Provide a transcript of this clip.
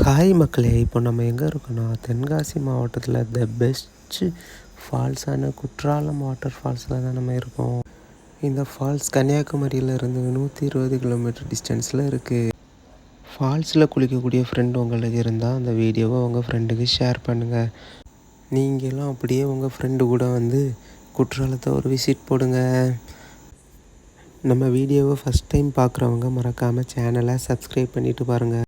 Hi மக்களே! இப்போ நம்ம எங்கே இருக்கோன்னா, தென்காசி மாவட்டத்தில் பெஸ்ட்டு ஃபால்ஸான குற்றாலம் வாட்டர் ஃபால்ஸில் தான் நம்ம இருக்கோம். இந்த ஃபால்ஸ் கன்னியாகுமரியிலேருந்து 120 கிலோமீட்டர் டிஸ்டன்ஸில் இருக்குது. ஃபால்ஸில் குளிக்கக்கூடிய ஃப்ரெண்ட் உங்களுக்கு இருந்தால் அந்த வீடியோவை உங்கள் ஃப்ரெண்டுக்கு ஷேர் பண்ணுங்கள். நீங்களும் அப்படியே உங்கள் ஃப்ரெண்டு கூட வந்து குற்றாலத்தை ஒரு விசிட் போடுங்க. நம்ம வீடியோவை ஃபஸ்ட் டைம் பார்க்குறவங்க மறக்காமல் சேனலை சப்ஸ்கிரைப் பண்ணிவிட்டு பாருங்கள்.